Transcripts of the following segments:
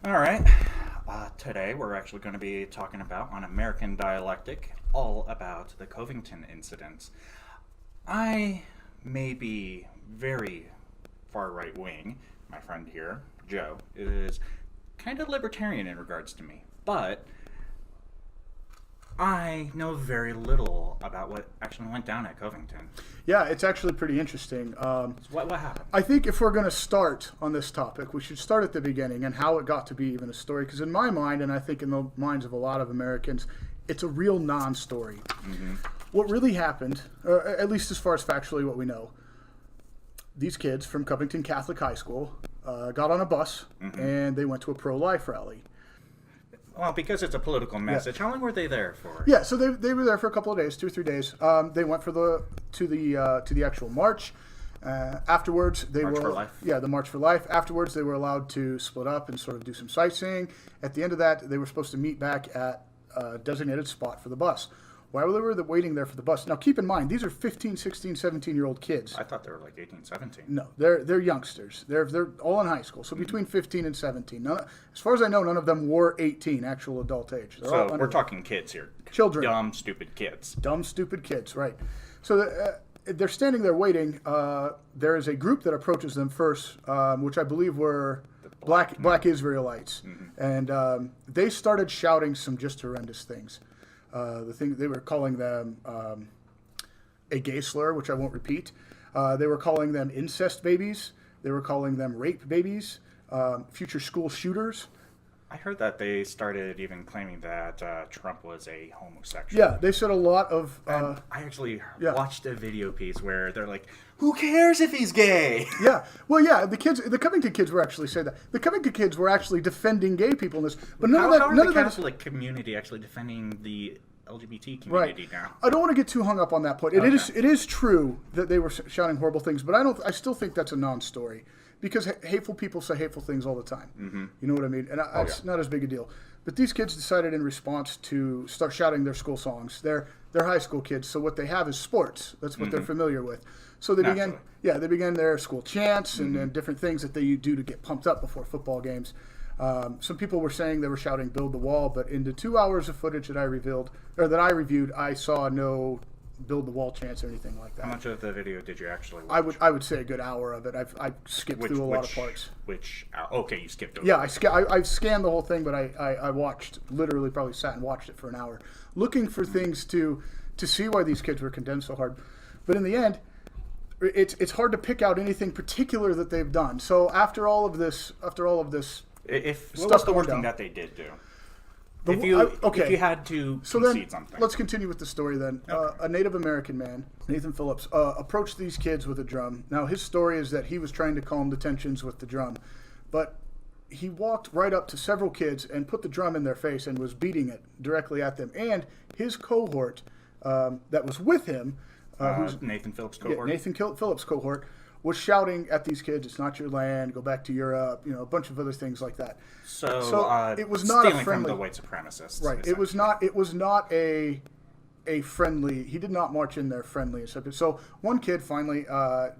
All right. Today we're actually going to be talking about on American Dialectic all about the Covington incident. I may be very far right wing. My friend here, Joe, is kind of libertarian in regards to me, but I know very little about what actually went down at Covington. Yeah, it's actually pretty interesting. What happened? I think if we're going to start on this topic, we should start at the beginning and how it got to be even a story. Because in my mind, and I think in the minds of a lot of Americans, it's a real non-story. What really happened, or at least as far as factually what we know, these kids from Covington Catholic High School got on a bus and they went to a pro-life rally. Well, because it's a political message. How long were they there for? Yeah, so they were there for a couple of days, 2 or 3 days. They went to the actual march. Afterwards, they March were for Life. Yeah, the March for Life. Afterwards, they were allowed to split up and sort of do some sightseeing. At the end of that, they were supposed to meet back at a designated spot for the bus. While they were waiting there for the bus, now keep in mind these are 15, 16, 17-year-old kids. I thought they were like 18, 17. No, they're youngsters. They're all in high school, so between 15 and 17. As far as I know, none of them were 18, actual adult age. They're all So we're talking kids here. Children. Dumb, stupid kids. Dumb, stupid kids, right. So they're standing there waiting. There is a group that approaches them first, which I believe were black Israelites. And they started shouting some just horrendous things. They were calling them a gay slur, which I won't repeat. They were calling them incest babies. They were calling them rape babies, future school shooters. I heard that they started even claiming that Trump was a homosexual. Yeah, they said a lot of... I actually watched a video piece where they're like, who cares if he's gay? Yeah, well, yeah, the Covington kids were actually saying that. The Covington kids were actually defending gay people in this, but none How of the that. Catholic community actually defending the LGBT community now? I don't want to get too hung up on that point. It is true that they were shouting horrible things, but I still think that's a non-story because hateful people say hateful things all the time. You know what I mean? And it's not as big a deal. But these kids decided in response to start shouting their school songs. They're high school kids, so what they have is sports. That's what they're familiar with. So they began their school chants and different things that they do to get pumped up before football games. Some people were saying they were shouting "Build the Wall," but in the 2 hours of footage that I reviewed, I saw no "Build the Wall" chants or anything like that. How much of the video did you actually watch? I would say a good hour of it. I've skipped through a lot of parts. Okay, you skipped over. Yeah, I've scanned the whole thing, but I watched, literally probably sat and watched it for an hour, looking for things to see why these kids were condemned so hard. But in the end, it's hard to pick out anything particular that they've done. So after all of this, What was the worst thing that they did do? If you had to concede something. Let's continue with the story then. A Native American man, Nathan Phillips, approached these kids with a drum. Now, his story is that he was trying to calm the tensions with the drum, but he walked right up to several kids and put the drum in their face and was beating it directly at them. And his cohort that was with him, Nathan Phillips' cohort. Nathan Phillips' cohort, was shouting at these kids, "It's not your land. Go back to Europe." You know, a bunch of other things like that. So it was not a stealing friendly from the white supremacists. Right. It was not a friendly. He did not march in there friendly and stuff. So one kid finally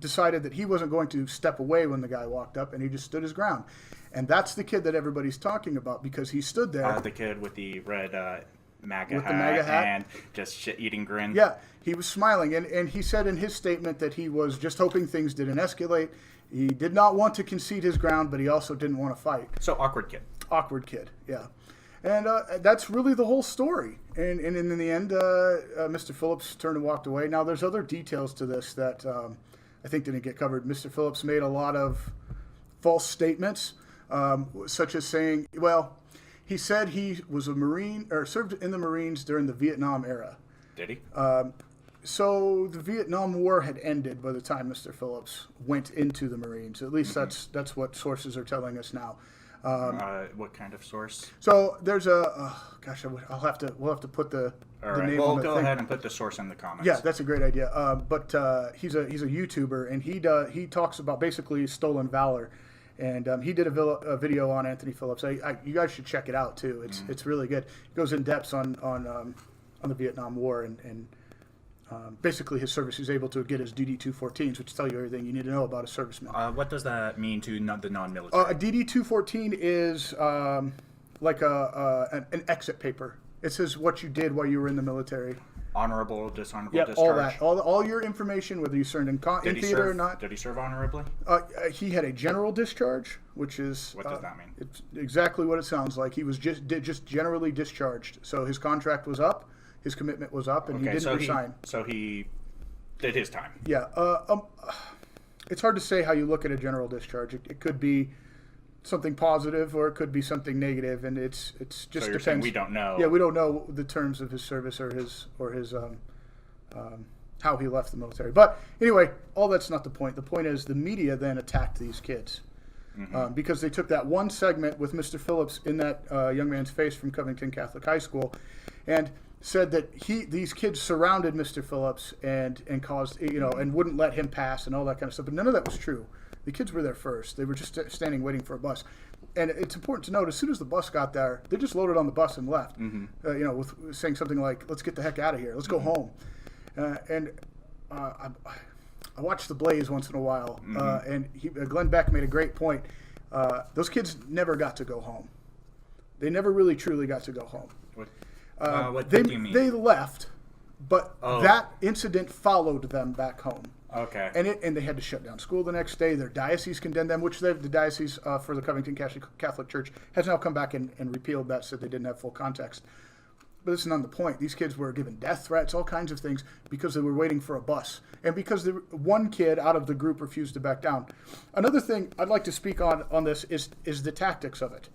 decided that he wasn't going to step away when the guy walked up, and he just stood his ground. And that's the kid that everybody's talking about because he stood there. The kid with the red MAGA With the MAGA hat? and just shit-eating grin. Yeah, he was smiling, and he said in his statement that he was just hoping things didn't escalate. He did not want to concede his ground, but he also didn't want to fight. So awkward kid. Awkward kid, yeah. And that's really the whole story. And in the end, Mr. Phillips turned and walked away. Now, there's other details to this that I think didn't get covered. Mr. Phillips made a lot of false statements, such as saying, well, he said he was a Marine or served in the Marines during the Vietnam era. Did he? So the Vietnam War had ended by the time Mr. Phillips went into the Marines. At least that's what sources are telling us now. What kind of source? So there's we'll have to put the name Well, on the go thing. ahead and put the source in the comments. Yeah, that's a great idea. But he's a YouTuber, and he talks about basically stolen valor, and he did a video on Anthony Phillips. You guys should check it out too. It's really good. It goes in depth on the Vietnam War and basically his service. He was able to get his DD-214s, which tell you everything you need to know about a serviceman. What does that mean to the non-military? A DD-214 is like an exit paper. It says what you did while you were in the military. Honorable, dishonorable Yeah, discharge? all that. All your information, whether you served in theater or not. Did he serve honorably? He had a general discharge, which is... What does that mean? It's exactly what it sounds like. He was just generally discharged. So his contract was up, his commitment was up, and he didn't resign. So he did his time. Yeah. It's hard to say how you look at a general discharge. It could be something positive or it could be something negative, and it's just so you're depends. saying we don't know. Yeah, we don't know the terms of his service or his how he left the military. But anyway, all that's not the point. The point is the media then attacked these kids because they took that one segment with Mr. Phillips in that young man's face from Covington Catholic High School, and said that these kids surrounded Mr. Phillips and caused and wouldn't let him pass and all that kind of stuff. But none of that was true. The kids were there first. They were just standing waiting for a bus. And it's important to note, as soon as the bus got there, they just loaded on the bus and left. With saying something like, "Let's get the heck out of here. Let's go home." I watch The Blaze once in a while, and Glenn Beck made a great point. Those kids never got to go home. They never really truly got to go home. What do you mean? They left, but that incident followed them back home. Okay. And they had to shut down school the next day. Their diocese condemned them, which the diocese for the Covington Catholic Church has now come back and repealed that, said they didn't have full context. But it's not the point. These kids were given death threats, all kinds of things, because they were waiting for a bus. And because one kid out of the group refused to back down. Another thing I'd like to speak on this is the tactics of it.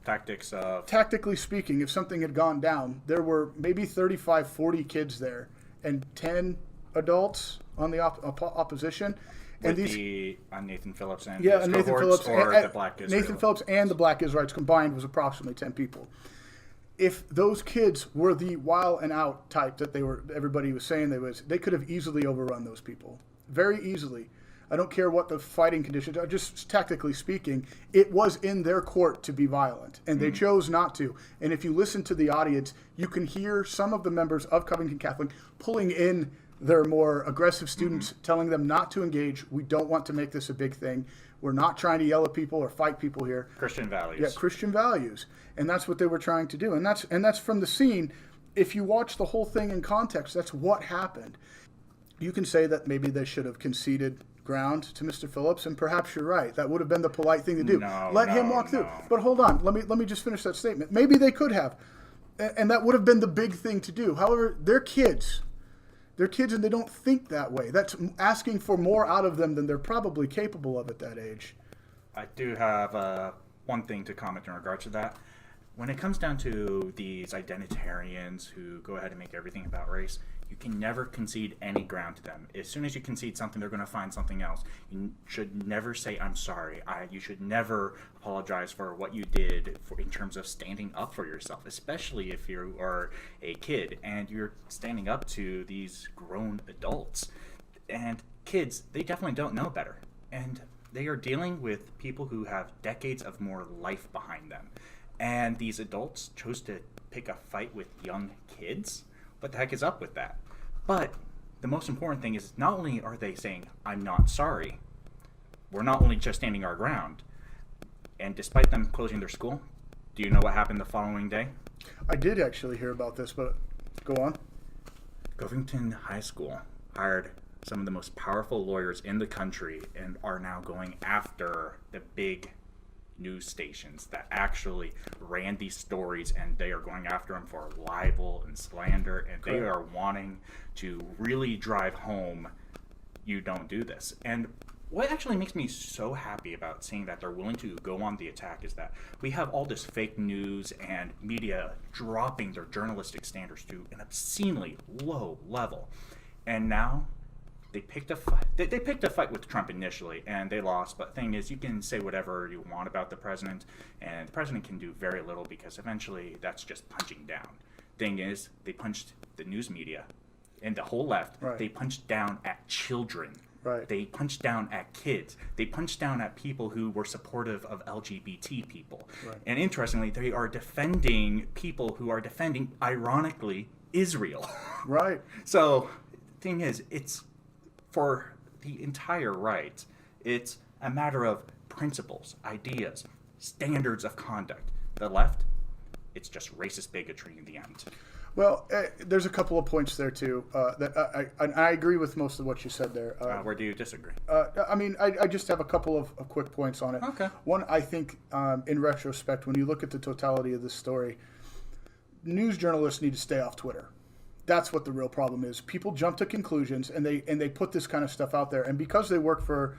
Tactics of... Tactically speaking, if something had gone down, there were maybe 35, 40 kids there, and 10 adults on the opposition. And Nathan Phillips and Nathan Phillips the Black Israelites. Nathan Phillips and the Black Israelites combined was approximately 10 people. If those kids were the wild and out type that everybody was saying they could have easily overrun those people. Very easily. I don't care what the fighting conditions are, just tactically speaking, it was in their court to be violent, and they chose not to. And if you listen to the audience, you can hear some of the members of Covington Catholic pulling in their more aggressive students, telling them not to engage. We don't want to make this a big thing. We're not trying to yell at people or fight people here. Christian values. Yeah, Christian values. And that's what they were trying to do. And that's from the scene. If you watch the whole thing in context, that's what happened. You can say that maybe they should have conceded ground to Mr. Phillips, and perhaps you're right. That would have been the polite thing to do. Let him walk through. But hold on. Let me just finish that statement. Maybe they could have. And that would have been the big thing to do. However, they're kids. They're kids and they don't think that way. That's asking for more out of them than they're probably capable of at that age. I do have one thing to comment in regards to that. When it comes down to these identitarians who go ahead and make everything about race, you can never concede any ground to them. As soon as you concede something, they're going to find something else. You should never say, "I'm sorry." You should never apologize for what you did in terms of standing up for yourself, especially if you are a kid and you're standing up to these grown adults. And kids, they definitely don't know better. And they are dealing with people who have decades of more life behind them. And these adults chose to pick a fight with young kids. What the heck is up with that? But the most important thing is not only are they saying, "I'm not sorry," we're not only just standing our ground. And despite them closing their school, do you know what happened the following day? I did actually hear about this, but go on. Covington High School hired some of the most powerful lawyers in the country and are now going after the big news stations that actually ran these stories, and they are going after them for libel and slander, and they are wanting to really drive home, you don't do this. And what actually makes me so happy about seeing that they're willing to go on the attack is that we have all this fake news and media dropping their journalistic standards to an obscenely low level. And now they picked a fight. They picked a fight with Trump initially, and they lost. But the thing is, you can say whatever you want about the president, and the president can do very little because eventually that's just punching down. Thing is, they punched the news media and the whole left. Right. They punched down at children. Right. They punched down at kids. They punched down at people who were supportive of LGBT people. Right. And interestingly, they are defending people who are defending, ironically, Israel. Right. So thing is, it's for the entire right. It's a matter of principles, ideas, standards of conduct. The left, it's just racist bigotry in the end. Well, there's a couple of points there too that I agree with most of what you said there. Where do you disagree? I mean, I just have a couple of quick points on it. Okay. One, I think, in retrospect, when you look at the totality of this story, news journalists need to stay off Twitter. That's what the real problem is. People jump to conclusions and they put this kind of stuff out there, and because they work for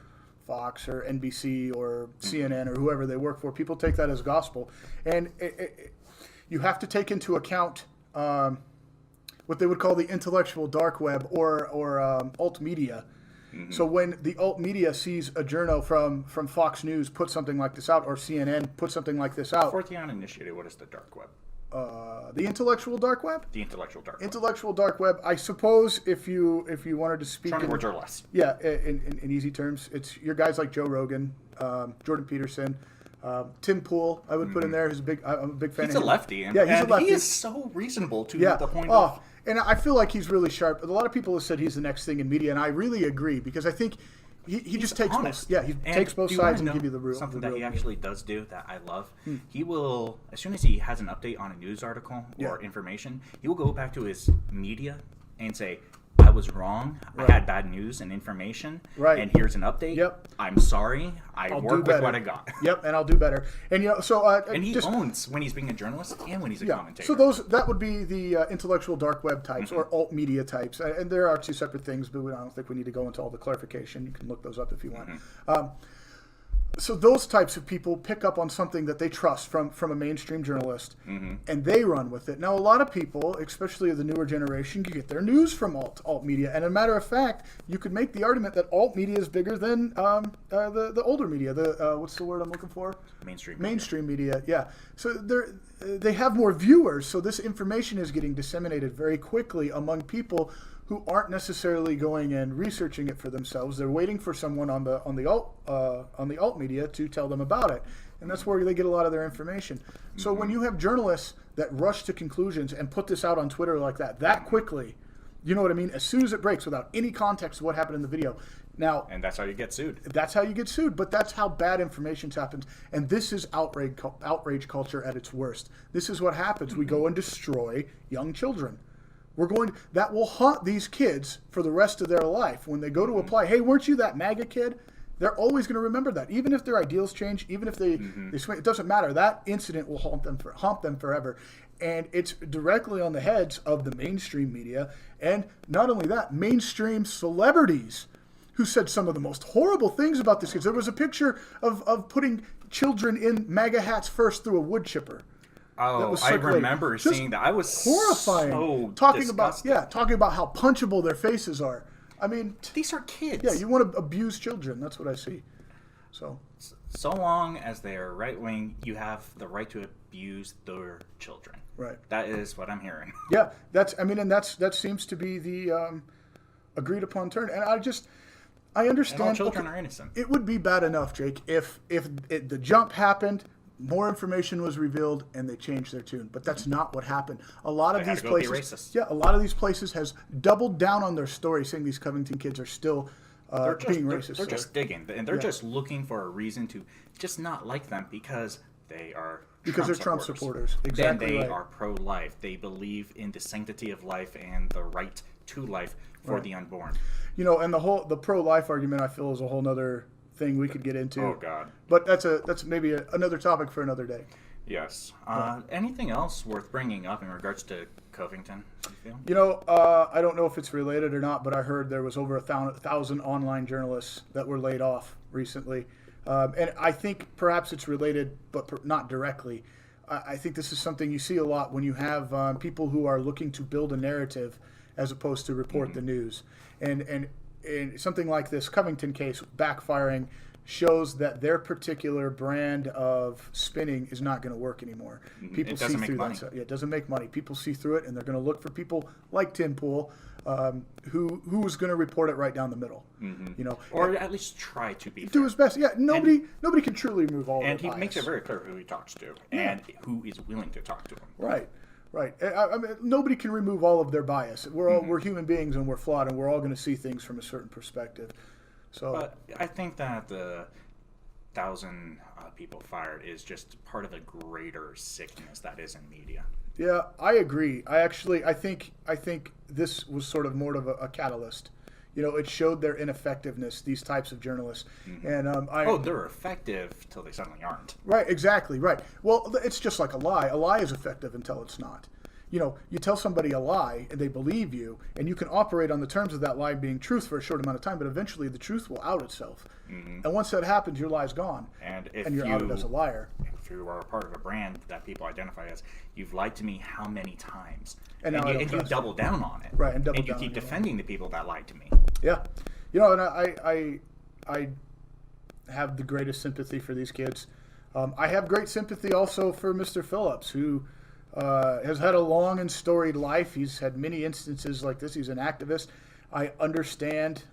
Fox or NBC or CNN or whoever they work for, people take that as gospel, and you have to take into account what they would call the intellectual dark web or alt media. Mm-hmm. So when the alt media sees a journo from Fox News put something like this out, or CNN put something like this out. For the uninitiated, what is the dark web? The intellectual dark web? The intellectual dark web. Intellectual dark web. I suppose if you wanted to speak 20 words or less. Yeah, in easy terms, it's your guys like Joe Rogan, Jordan Peterson, Tim Pool, I would put in there. I'm a big fan. He's a lefty, and, yeah, he's a lefty. He is so reasonable to the point of. And I feel like he's really sharp. A lot of people have said he's the next thing in media, and I really agree because I think he just takes honest. both. Yeah, he takes both sides and give you the real. Something that he actually does do that I love. He will, as soon as he has an update on a news article or information, he will go back to his media and say, I was wrong. Right. I had bad news and information. Right. And here's an update. Yep. I'm sorry. I'll work with what I got. Yep. And I'll do better. And and he owns when he's being a journalist and when he's a commentator. So that would be the intellectual dark web types or alt media types. And there are two separate things, but I don't think we need to go into all the clarification. You can look those up if you want. So those types of people pick up on something that they trust from a mainstream journalist, and they run with it. Now, a lot of people, especially the newer generation, you get their news from alt media. And as a matter of fact, you could make the argument that alt media is bigger than the older media. What's the word I'm looking for? Mainstream media. Yeah. So they have more viewers. So this information is getting disseminated very quickly among people who aren't necessarily going and researching it for themselves. They're waiting for someone on the alt media to tell them about it, and that's where they get a lot of their information. So when you have journalists that rush to conclusions and put this out on Twitter like that quickly, you know what I mean? As soon as it breaks, without any context of what happened in the video. Now, and that's how you get sued. That's how you get sued, but that's how bad information happens. And this is outrage culture at its worst. This is what happens. We go and destroy young children. That will haunt these kids for the rest of their life. When they go to apply, hey, weren't you that MAGA kid? They're always going to remember that. Even if their ideals change, even if they swing, it doesn't matter. That incident will haunt them forever. And it's directly on the heads of the mainstream media. And not only that, mainstream celebrities who said some of the most horrible things about this kids. There was a picture of putting children in MAGA hats first through a wood chipper. Oh, I remember seeing that. I was horrifying. So talking disgusted. about how punchable their faces are. I mean, these are kids. Yeah, you want to abuse children. That's what I see. So long as they are right wing, you have the right to abuse their children. Right. That is what I'm hearing. Yeah, that seems to be the agreed upon term. And I understand. And all children are innocent. It would be bad enough, Jake, if the jump happened. More information was revealed, and they changed their tune. But that's not what happened. A lot of these places has doubled down on their story, saying these Covington kids are still being racist. They're just digging, and they're just looking for a reason to just not like them because they are Trump supporters. Exactly. Then they are pro-life. They believe in the sanctity of life and the right to life for the unborn. And the pro-life argument, I feel, is a whole other thing we could get into. Oh God! But that's maybe another topic for another day. Yes. Anything else worth bringing up in regards to Covington? You feel? I don't know if it's related or not, but I heard there was over 1,000 online journalists that were laid off recently, and I think perhaps it's related, but not directly. I think this is something you see a lot when you have people who are looking to build a narrative as opposed to report the news, and something like this Covington case backfiring shows that their particular brand of spinning is not going to work anymore. People see through that. Yeah, it doesn't make money. People see through it, and they're going to look for people like Tim Pool, who is going to report it right down the middle. Or at least try to be do his best. Yeah, nobody can truly remove all. And he makes it very clear who he talks to and who is willing to talk to him. Right. Right. I mean, nobody can remove all of their bias. We're human beings and we're flawed, and we're all going to see things from a certain perspective. So, but I think that the 1,000 people fired is just part of a greater sickness that is in media. yeah, I agree. I think this was sort of more of a catalyst. You know, it showed their ineffectiveness, these types of journalists. And they're effective till they suddenly aren't. Right, exactly, right. Well, it's just like a lie. A lie is effective until it's not. You know, you tell somebody a lie and they believe you, and you can operate on the terms of that lie being truth for a short amount of time, but eventually the truth will out itself. And once that happens, your lie's gone. And if you're outed as a liar. If you are a part of a brand that people identify as, you've lied to me how many times? And you double down on it. Right, and you keep defending the people that lied to me. Yeah. You know, and I have the greatest sympathy for these kids. I have great sympathy also for Mr. Phillips, who has had a long and storied life. He's had many instances like this. He's an activist. I understand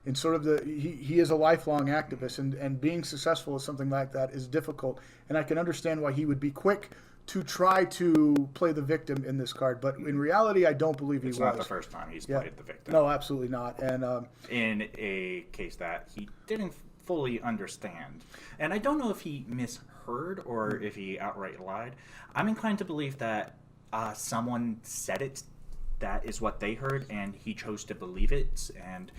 in sort of he is a lifelong activist, and being successful at something like that is difficult. And I can understand why he would be quick to try to play the victim in this card. But in reality, I don't believe he was. It's not the first time he's played the victim. No, absolutely not. And in a case that he didn't fully understand. And I don't know if he misheard or if he outright lied. I'm inclined to believe that someone said it, that is what they heard, and he chose to believe it. And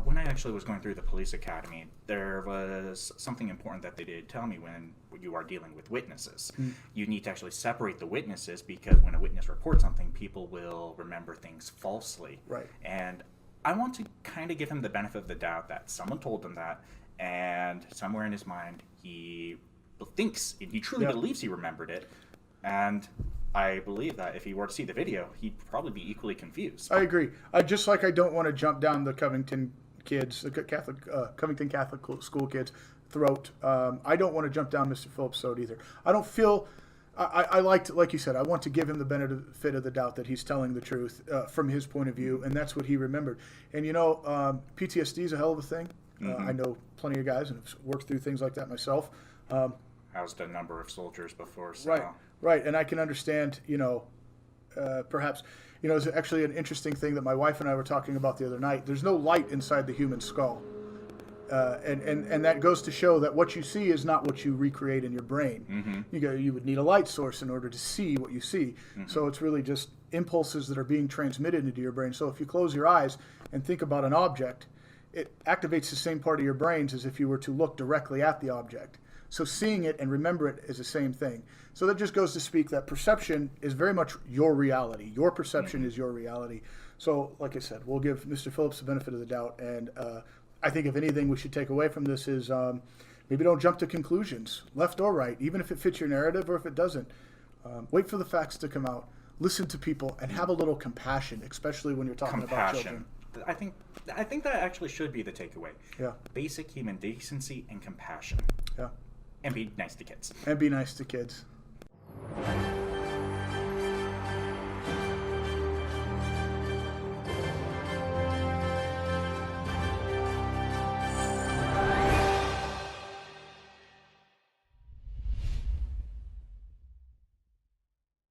when I actually was going through the police academy, there was something important that they did tell me when you are dealing with witnesses. You need to actually separate the witnesses, because when a witness reports something, people will remember things falsely. Right. And I want to kind of give him the benefit of the doubt that someone told him that, and somewhere in his mind he thinks, he truly believes he remembered it. And I believe that if he were to see the video, he'd probably be equally confused. I agree. Just like I don't want to jump down the Covington kids, the Covington Catholic school kids' throat. I don't want to jump down Mr. Phillips' throat either. I don't feel. I like you said, I want to give him the benefit of the doubt that he's telling the truth from his point of view, and that's what he remembered. And you know, PTSD is a hell of a thing. I know plenty of guys and have worked through things like that myself. Housed a number of soldiers before. So. Right, and I can understand, you know, perhaps, you know, it's actually an interesting thing that my wife and I were talking about the other night. There's no light inside the human skull. And that goes to show that what you see is not what you recreate in your brain. You would need a light source in order to see what you see. So it's really just impulses that are being transmitted into your brain. So if you close your eyes and think about an object, it activates the same part of your brains as if you were to look directly at the object. So seeing it and remember it is the same thing. So that just goes to speak that perception is very much your reality. Your perception is your reality. So like I said, we'll give Mr. Phillips the benefit of the doubt. And I think if anything we should take away from this is maybe don't jump to conclusions, left or right, even if it fits your narrative or if it doesn't. Wait for the facts to come out. Listen to people and have a little compassion, especially when you're talking about children. I think that actually should be the takeaway. Yeah. Basic human decency and compassion. Yeah. And be nice to kids. And be nice to kids.